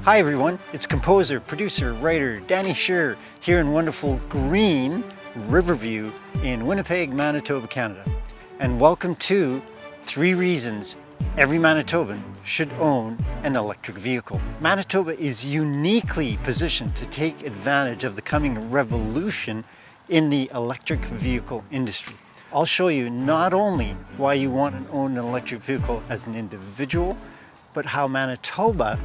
Hi everyone, it's composer, producer, writer Danny Schur here in wonderful green Riverview in Winnipeg, Manitoba, Canada. And welcome to 3 reasons every Manitoban should own an electric vehicle. Manitoba is uniquely positioned to take advantage of the coming revolution in the electric vehicle industry. I'll show you not only why you want to own an electric vehicle as an individual, but how Manitoba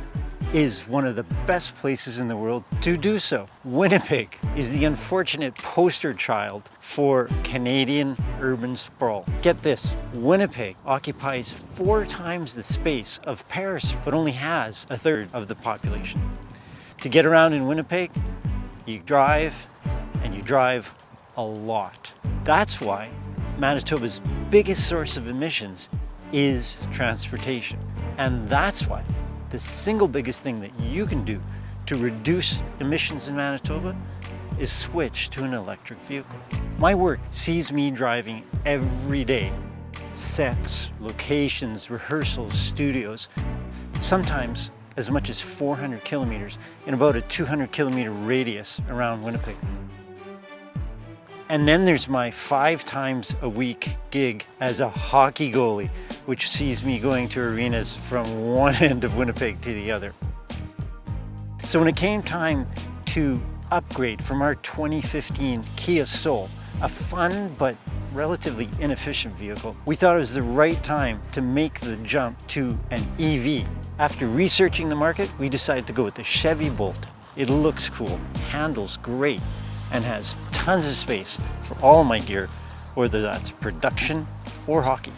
is one of the best places in the world to do so. Winnipeg is the unfortunate poster child for Canadian urban sprawl. Get this, Winnipeg occupies 4 times the space of Paris, but only has 1/3 of the population. To get around in Winnipeg, you drive, and you drive a lot. That's why Manitoba's biggest source of emissions is transportation. And that's why the single biggest thing that you can do to reduce emissions in Manitoba is switch to an electric vehicle. My work sees me driving every day. Sets, locations, rehearsals, studios, sometimes as much as 400 kilometers in about a 200 kilometer radius around Winnipeg. And then there's my 5 times a week gig as a hockey goalie, which sees me going to arenas from one end of Winnipeg to the other. So when it came time to upgrade from our 2015 Kia Soul, a fun but relatively inefficient vehicle, we thought it was the right time to make the jump to an EV. After researching the market, we decided to go with the Chevy Bolt. It looks cool, handles great, and has tons of space for all my gear, whether that's production or hockey.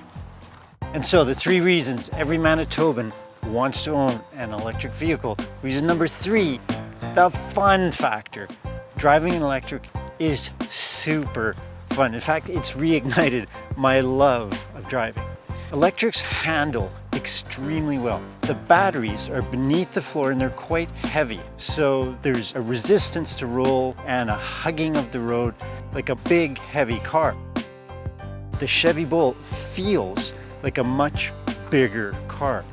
And so the 3 reasons every Manitoban wants to own an electric vehicle. Reason number 3, the fun factor. Driving an electric is super fun. In fact, it's reignited my love of driving. Electrics handle extremely well. The batteries are beneath the floor and they're quite heavy. So there's a resistance to roll and a hugging of the road like a big heavy car. The Chevy Bolt feels like a much bigger car.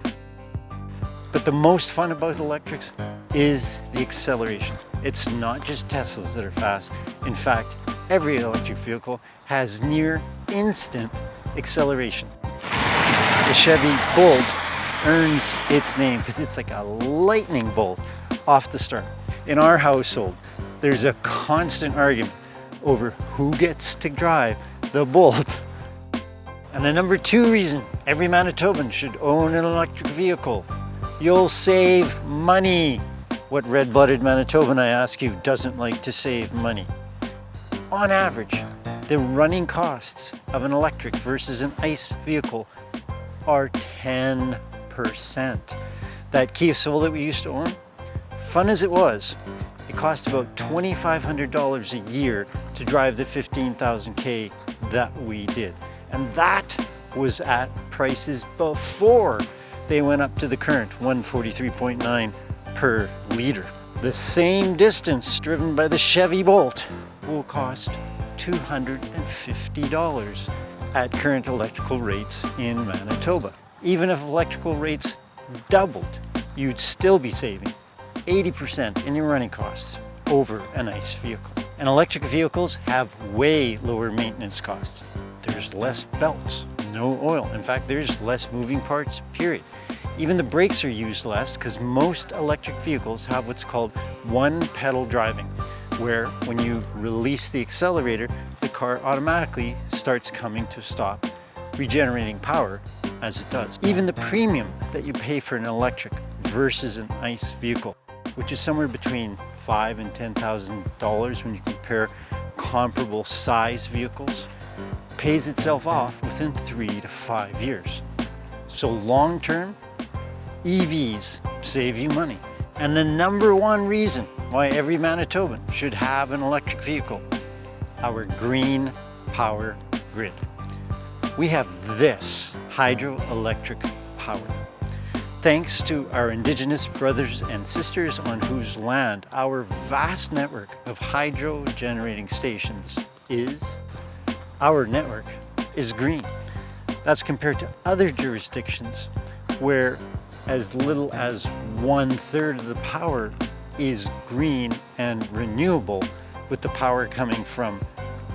But the most fun about electrics is the acceleration. It's not just Teslas that are fast. In fact, every electric vehicle has near instant acceleration. The Chevy Bolt earns its name because it's like a lightning bolt off the start. In our household, there's a constant argument over who gets to drive the Bolt. And the number 2 reason every Manitoban should own an electric vehicle: you'll save money. What red-blooded Manitoban, I ask you, doesn't like to save money? On average, the running costs of an electric versus an ICE vehicle are 10%. That Kia Soul that we used to own, fun as it was, it cost about $2,500 a year to drive the 15,000 K that we did. And that was at prices before they went up to the current 143.9 per liter. The same distance driven by the Chevy Bolt will cost $250 at current electrical rates in Manitoba. Even if electrical rates doubled, you'd still be saving 80% in your running costs over an ICE vehicle. And electric vehicles have way lower maintenance costs. There's less belts, no oil. In fact, there's less moving parts, period. Even the brakes are used less because most electric vehicles have what's called one-pedal driving, where when you release the accelerator, the car automatically starts coming to a stop, regenerating power as it does. Even the premium that you pay for an electric versus an ICE vehicle, which is somewhere between $5,000 and $10,000 when you compare comparable size vehicles, pays itself off within 3 to 5 years. So long term, EVs save you money. And the number 1 reason why every Manitoban should have an electric vehicle: our green power grid. We have this hydroelectric power. Thanks to our Indigenous brothers and sisters on whose land our vast network of hydro generating stations is, our network is green. That's compared to other jurisdictions where as little as 1/3 of the power is green and renewable, with the power coming from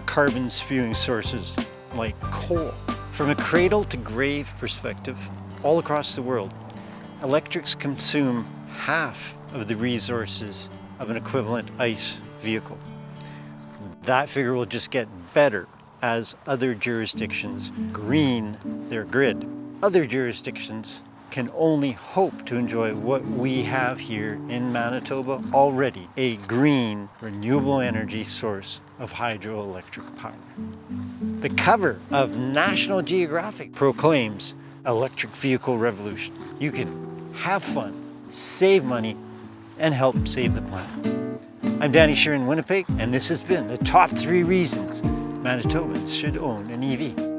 carbon spewing sources like coal. From a cradle to grave perspective, all across the world, electrics consume half of the resources of an equivalent ICE vehicle. That figure will just get better as other jurisdictions green their grid. Other jurisdictions can only hope to enjoy what we have here in Manitoba already, a green, renewable energy source of hydroelectric power. The cover of National Geographic proclaims electric vehicle revolution. You can have fun, save money, and help save the planet. I'm Danny Schur in Winnipeg, and this has been the top 3 reasons Manitobans should own an EV.